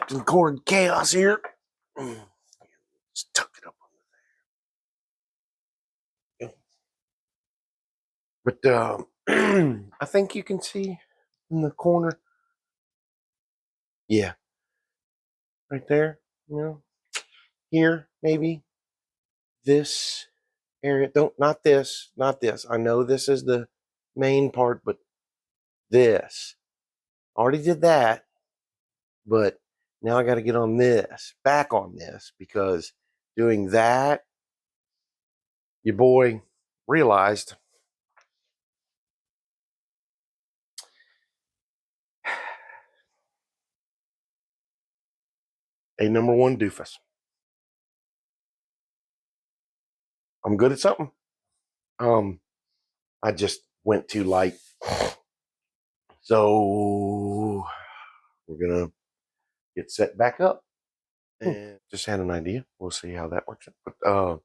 expecting cord chaos here. Just tuck it up under there. But I think you can see in the corner. Yeah, right there. You know, here maybe this area. Not this. I know this is the main part, but this. Already did that, but now I got to get on this, back on this, because doing that, your boy realized a number one doofus. I'm good at something. I just went too light. So we're gonna get set back up. And just had an idea. We'll see how that works out. But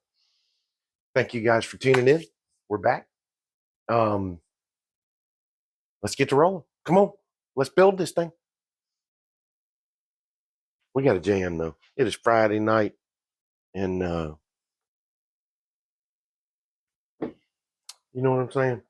thank you guys for tuning in. We're back. Let's get to rolling. Come on, let's build this thing. We got a jam though. It is Friday night, and you know what I'm saying?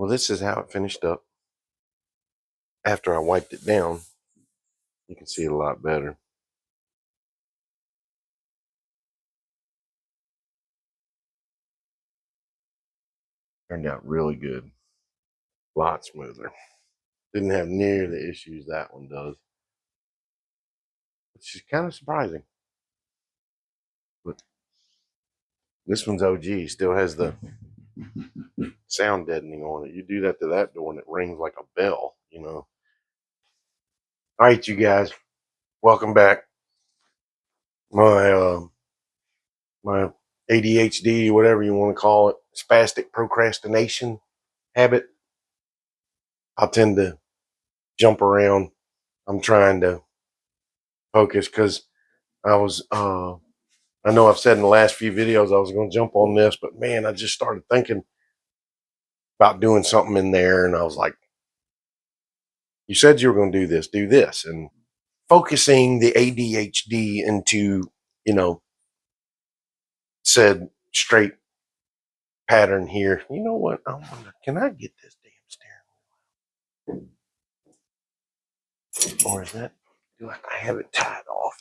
This is how it finished up. After I wiped it down, you can see it a lot better. Turned out really good. A lot smoother. Didn't have near the issues that one does. Which is kind of surprising. But this one's OG. Still has the sound deadening on it. You do that to that door and it rings like a bell, you know. All right, you guys. Welcome back. My ADHD, whatever you want to call it, spastic procrastination habit. I tend to jump around. I'm trying to focus because I know I've said in the last few videos I was going to jump on this, but man, I just started thinking about doing something in there, and I was like, you said you were going to do this, and focusing the ADHD into, you know, said straight pattern here. You know what? I wonder, can I get this damn steering wheel? Or is that, do I have it tied off?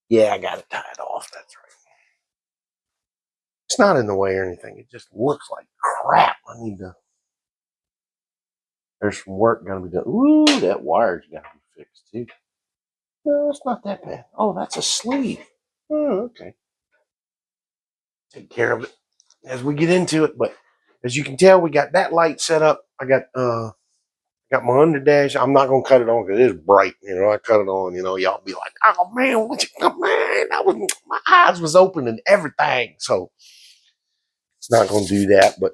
Yeah, I got it tied off. That's right. It's not in the way or anything. It just looks like crap. I need to, there's some work got to be done. Ooh, that wire's got to be fixed too. No, it's not that bad. Oh, that's a sleeve. Oh, okay. Take care of it as we get into it. But as you can tell, we got that light set up. I got my underdash. I'm not gonna cut it on because it's bright. You know, I cut it on. You know, y'all be like, "Oh man, what you, man? That was, my eyes was open and everything." So it's not gonna do that. But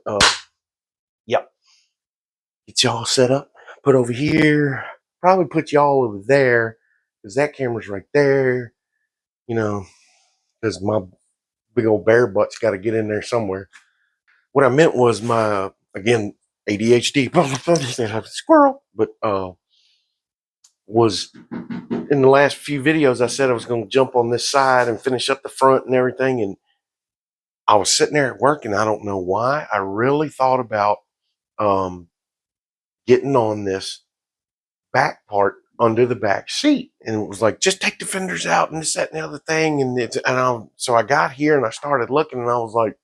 yep, get y'all set up. Put over here. Probably put y'all over there because that camera's right there. You know, because my big old bear butt's got to get in there somewhere. What I meant was my, again, ADHD, squirrel. But was in the last few videos, I said I was going to jump on this side and finish up the front and everything. And I was sitting there at work, and I don't know why. I really thought about getting on this back part under the back seat. And it was like, just take the fenders out and this, that, and the other thing. So I got here and I started looking, and I was like,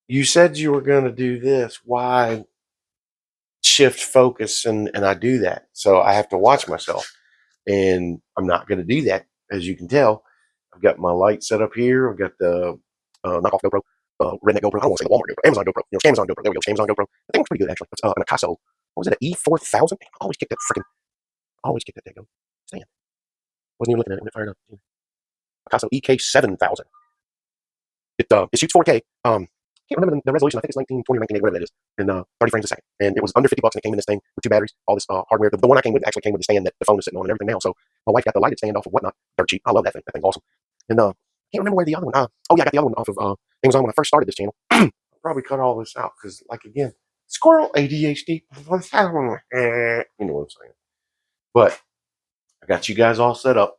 you said you were going to do this. Why shift focus? And I do that. So I have to watch myself, and I'm not going to do that. As you can tell, I've got my light set up here. I've got the knockoff GoPro, redneck GoPro. I don't want to say the Walmart GoPro, Amazon GoPro, Amazon GoPro. There we go, Amazon GoPro. That thing was pretty good, actually. It's an Akaso. What was it, an E4000? I always kick that thing. Stand. Wasn't even looking at it when it fired up. Akaso EK7000. It shoots 4K. Can't remember the resolution. I think it's 1920 or 1980, whatever that is, and 30 frames a second. And it was under $50, and it came in this thing with 2 batteries, all this hardware. The one I came with actually came with the stand that the phone is sitting on and everything now. So my wife got the lighted stand off of Whatnot. Dirt cheap. I love that thing. That thing's awesome. And can't remember where the other one. Oh yeah, I got the other one off of Amazon when I first started this channel. I'll probably cut all this out because, like, again, squirrel, ADHD. You know what I'm saying. But I got you guys all set up.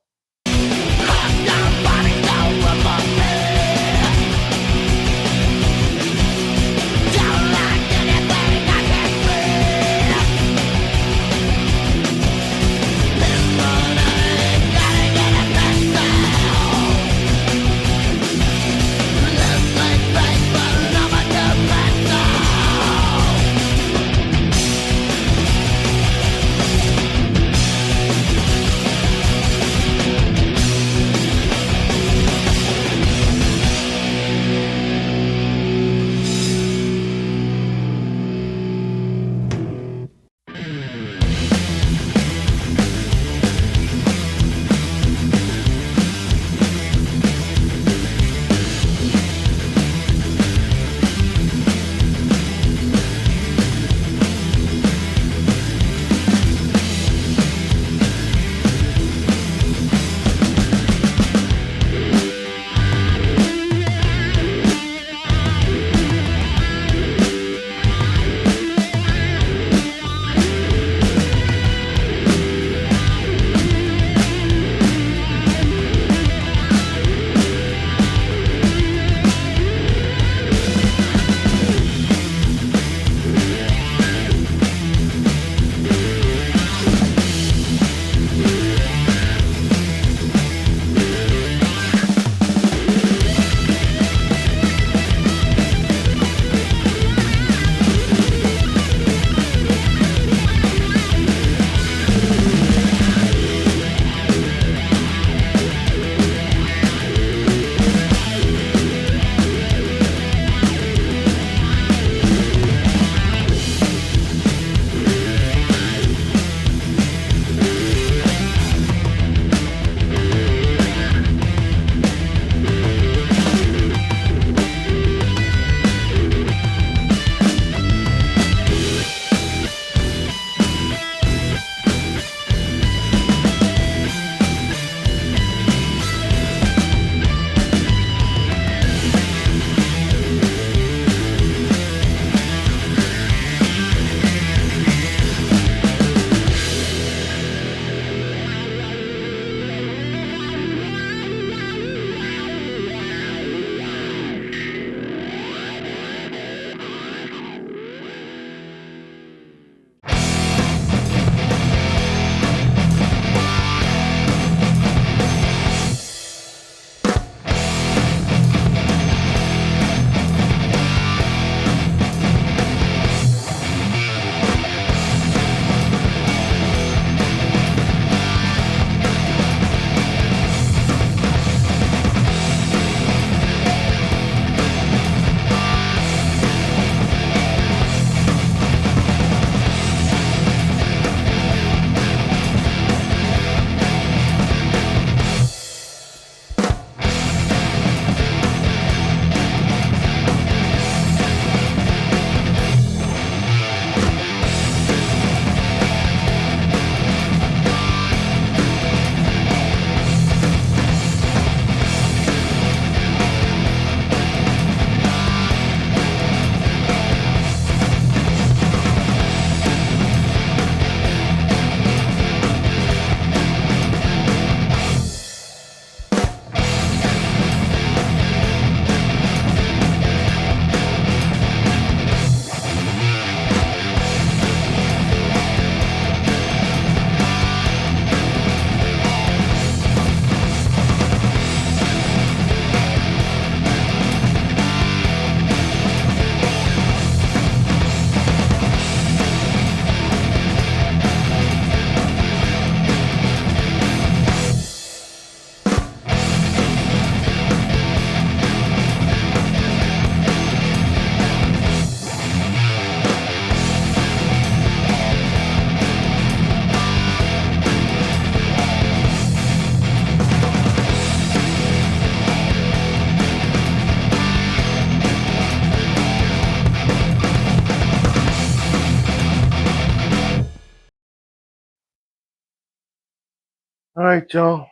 All right, y'all.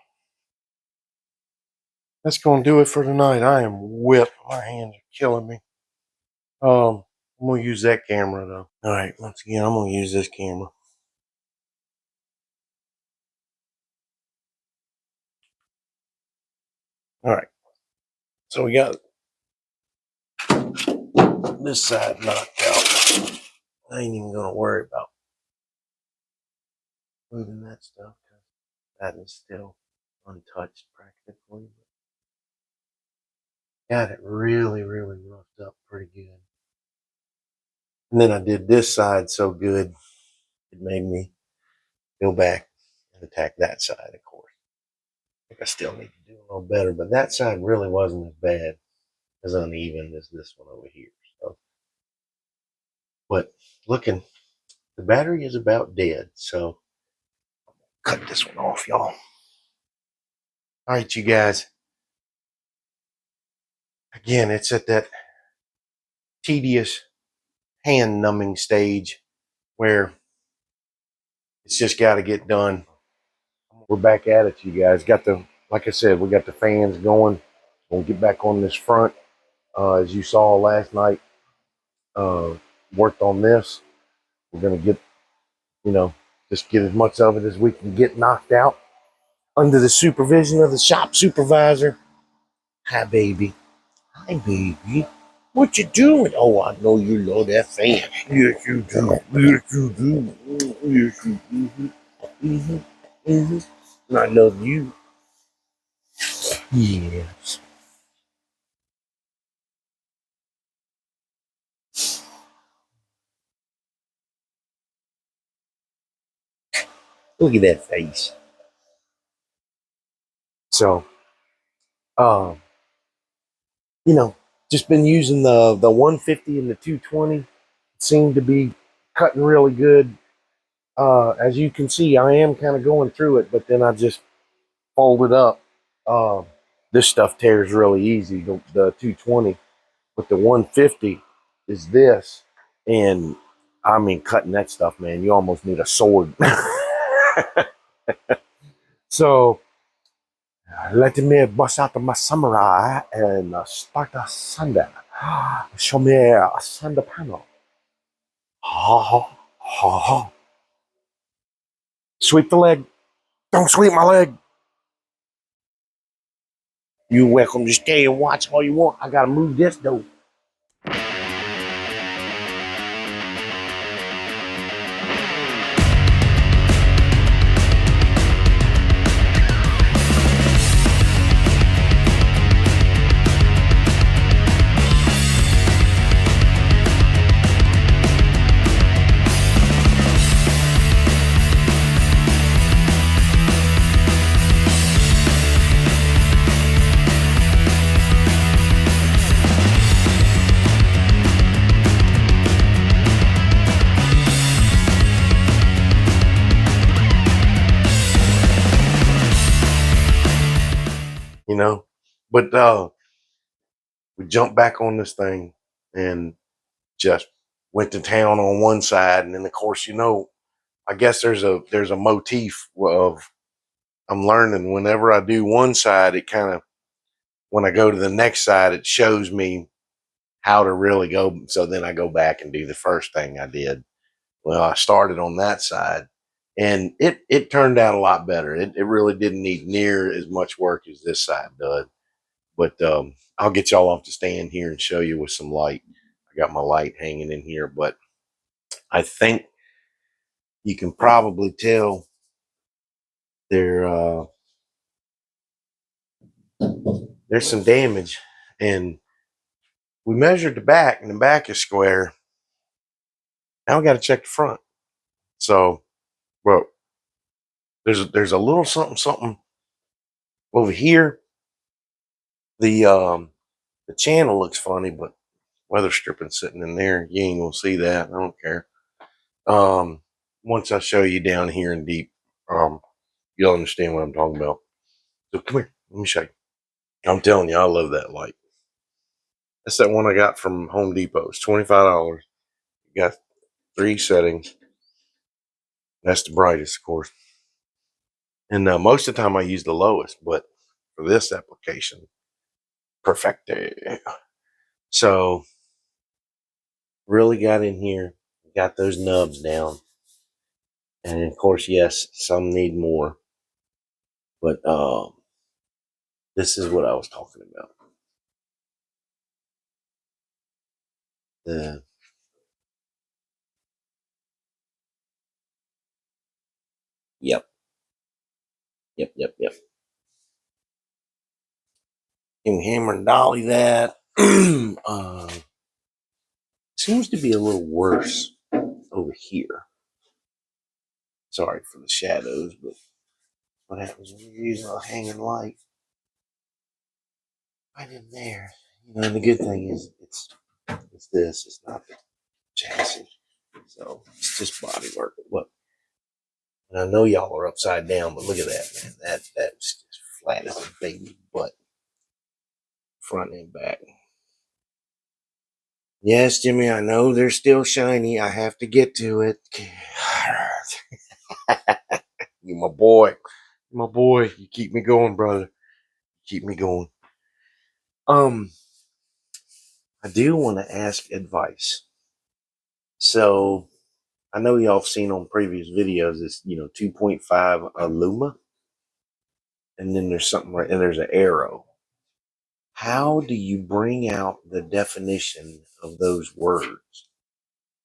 That's gonna do it for tonight. I am whipped. My hands are killing me. I'm gonna use that camera though. All right, once again, I'm gonna use this camera. All right, so we got this side knocked out. I ain't even gonna worry about moving that stuff because that is still untouched practically. Got it really, really roughed up pretty good. And then I did this side so good, it made me go back and attack that side, of course. I think I still need to do a little better, but that side really wasn't as bad, as uneven as this one over here. So, but looking, the battery is about dead, so cut this one off, y'all. All right, you guys. Again, it's at that tedious hand numbing stage where it's just got to get done. We're back at it, you guys. Like I said, we got the fans going. We'll get back on this front. As you saw last night, uh, worked on this. We're going to get, just get as much of it as we can get knocked out under the supervision of the shop supervisor. Hi, baby. Hi, baby. What you doing? Oh, I know you love that fan. Yes, you do. Yes, you do. Yes, you do. Mm-hmm. Mm-hmm. I love you. Yes. Look at that face. So, um, you know, just been using the 150 and the 220. Seem to be cutting really good. As you can see, I am kind of going through it, but then I just fold it up. Uh, this stuff tears really easy, the 220, but the 150 is this. And I mean, cutting that stuff, man, you almost need a sword. So let me bust out my samurai and start a sander. Show me a sander panel. Ha ha ha ha. Sweep the leg. Don't sweep my leg. You're welcome to stay and watch all you want. I gotta move this though. You know, but we jumped back on this thing and just went to town on one side, and then of course, I guess there's a motif of I'm learning whenever I do one side, it kind of when I go to the next side, it shows me how to really go. So then I go back and do the first thing I did. Well, I started on that side, and it turned out a lot better. It really didn't need near as much work as this side does. But I'll get y'all off the stand here and show you with some light. I got my light hanging in here, but I think you can probably tell there there's some damage, and we measured the back, and the back is square. Now we got to check the front. So, well, there's a little something over here. The channel looks funny, but weather stripping sitting in there. You ain't gonna see that. I don't care. Um, Once I show you down here in deep, you'll understand what I'm talking about. So come here, let me show you. I'm telling you, I love that light. That's that one I got from Home Depot. It's $25. You got 3 settings. That's the brightest, of course. And most of the time I use the lowest, but for this application, perfecto. So really got in here, got those nubs down. And of course, yes, some need more. But this is what I was talking about. The Yep. Can we hammer and dolly that? Seems to be a little worse over here. Sorry for the shadows, but what happens when you're using a hanging light right in there? You know, the good thing is it's this, it's not the chassis. So it's just body work. Look, and I know y'all are upside down, but look at that, man. That's just flat as a baby butt, front and back. Yes, Jimmy, I know they're still shiny. I have to get to it. You my boy. My boy. You keep me going, brother. Keep me going. I do want to ask advice. So I know y'all have seen on previous videos this, 2.5 Aluma. And then there's something right, and there's an arrow. How do you bring out the definition of those words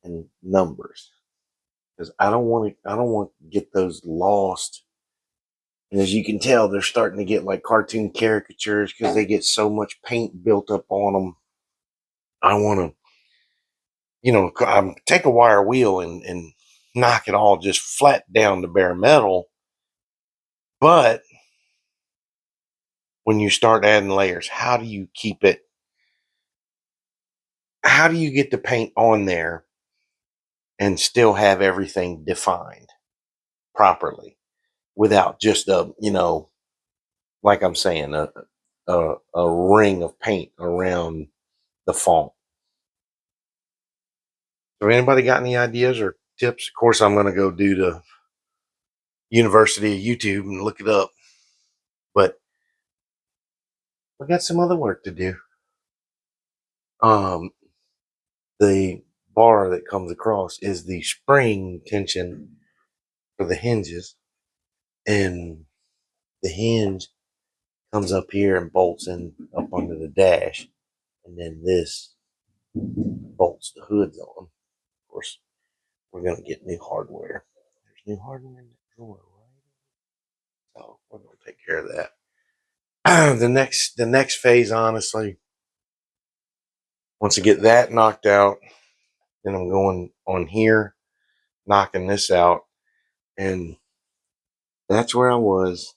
and numbers? Because I don't want to get those lost. And as you can tell, they're starting to get like cartoon caricatures because they get so much paint built up on them. I want to, take a wire wheel and knock it all just flat down to bare metal. But when you start adding layers, how do you keep it? How do you get the paint on there and still have everything defined properly without just like I'm saying, a ring of paint around the font? So anybody got any ideas or tips? Of course, I'm going to go do the University of YouTube and look it up. But we got some other work to do. The bar that comes across is the spring tension for the hinges, and the hinge comes up here and bolts in up under the dash, and then this bolts the hoods on. Of course, we're going to get new hardware. There's new hardware in the drawer, right? So we're going to take care of that. The next phase, honestly, once I get that knocked out, then I'm going on here, knocking this out, and that's where I was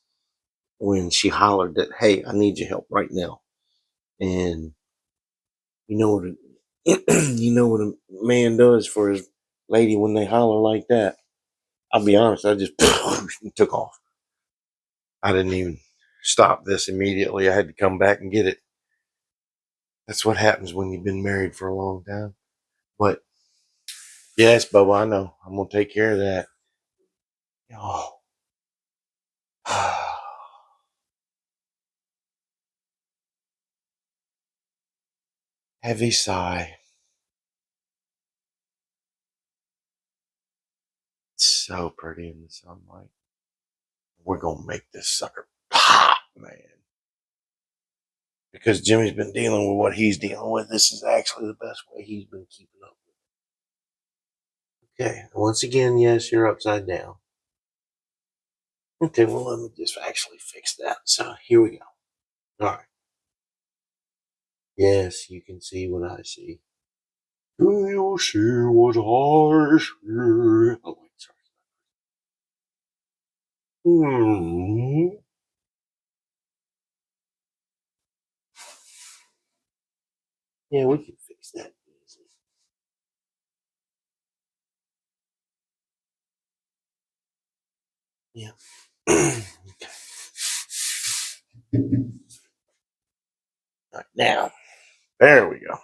when she hollered that, "Hey, I need your help right now." And you know what you know what a man does for his lady when they holler like that. I'll be honest, I just took off. I didn't even stop this immediately. I had to come back and get it. That's what happens when you've been married for a long time. But yes, Bubba, I know. I'm gonna take care of that. Oh. Heavy sigh. It's so pretty in the sunlight. We're gonna make this sucker pop, man. Because Jimmy's been dealing with what he's dealing with. This is actually the best way he's been keeping up with it. Okay, once again, yes, you're upside down. Okay, well, let me just actually fix that. So here we go. All right. Yes, you can see what I see. Do you see what I see? Oh, wait, sorry. Yeah, we can fix that easy. Yeah. Okay. All right, now, there we go.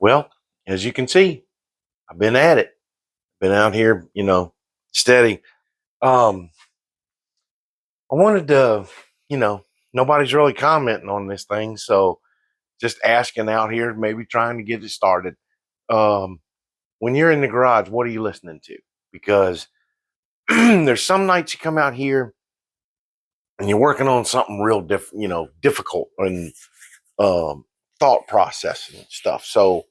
Well, as you can see, I've been at it. Been out here, steady. Um, I wanted to, nobody's really commenting on this thing, so just asking out here, maybe trying to get it started. Um, when you're in the garage, what are you listening to? Because there's some nights you come out here and you're working on something real difficult and um, thought processing and stuff. So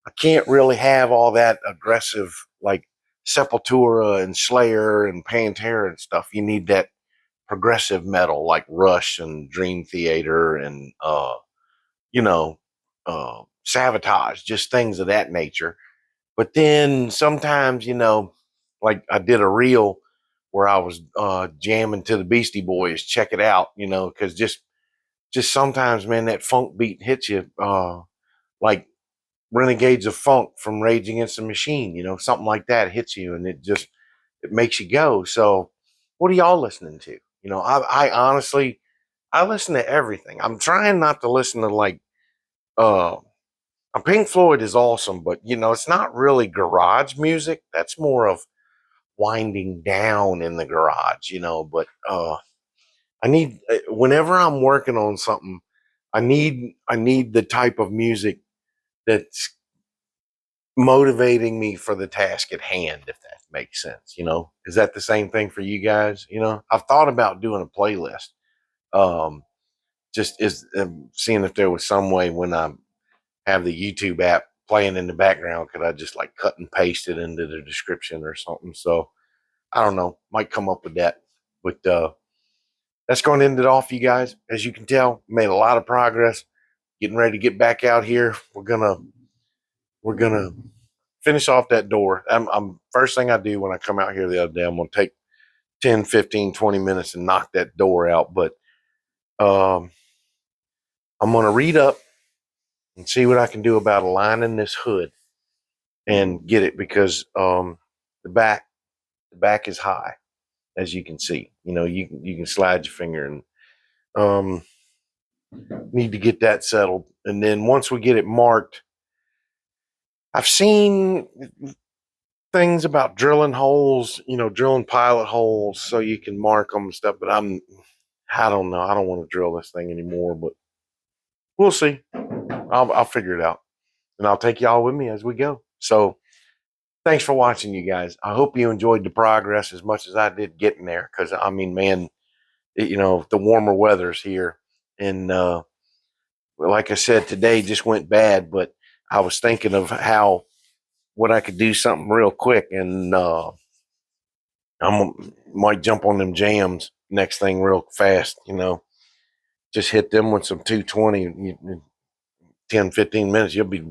I can't really have all that aggressive like Sepultura and Slayer and Pantera and stuff. You need that progressive metal like Rush and Dream Theater and you know Sabotage, just things of that nature. But then sometimes, like I did a reel where I was jamming to the Beastie Boys. Check it out, because just sometimes, man, that funk beat hits you like Renegades of Funk from Rage Against the Machine. Something like that hits you, and it makes you go. So, what are y'all listening to? I honestly I listen to everything. I'm trying not to listen to like uh Pink Floyd is awesome, but it's not really garage music. That's more of winding down in the garage, but I need whenever I'm working on something, I need the type of music that's motivating me for the task at hand, if that makes sense. Is that the same thing for you guys? I've thought about doing a playlist. Um, just is seeing if there was some way when I have the YouTube app playing in the background, could I just like cut and paste it into the description or something? So I don't know, might come up with that. But that's going to end it off, you guys. As you can tell, made a lot of progress. Getting ready to get back out here. We're gonna finish off that door. I'm first thing I do when I come out here the other day, I'm gonna take 10, 15, 20 minutes and knock that door out. But um, I'm gonna read up and see what I can do about aligning this hood and get it because the back the back is high, as you can see. You can slide your finger and um, need to get that settled. And then once we get it marked, I've seen things about drilling holes, drilling pilot holes so you can mark them and stuff. But I don't know. I don't want to drill this thing anymore, but we'll see. I'll figure it out, and I'll take y'all with me as we go. So thanks for watching, you guys. I hope you enjoyed the progress as much as I did getting there. Because I mean, man, the warmer weather's here, and like I said, today just went bad. But I was thinking of how what I could do something real quick, and I might jump on them jams next thing real fast. Just hit them with some 220, 10, 15 minutes. You'll be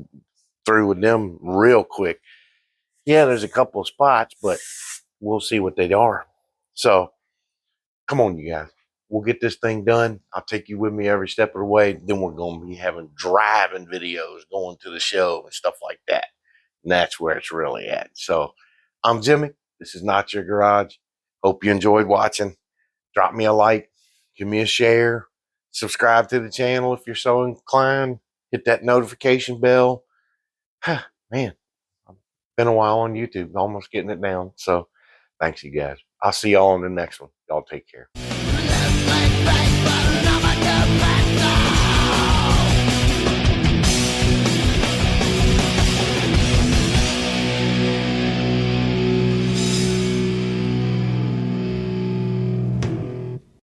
through with them real quick. Yeah, there's a couple of spots, but we'll see what they are. So come on, you guys. We'll get this thing done. I'll take you with me every step of the way. Then we're going to be having driving videos going to the show and stuff like that. And that's where it's really at. So I'm Jimmy. This is Not Your Garage. Hope you enjoyed watching. Drop me a like. Give me a share. Subscribe to the channel if you're so inclined. Hit that notification bell. Man, it's been a while on YouTube. Almost getting it down. So thanks, you guys. I'll see y'all on the next one. Y'all take care.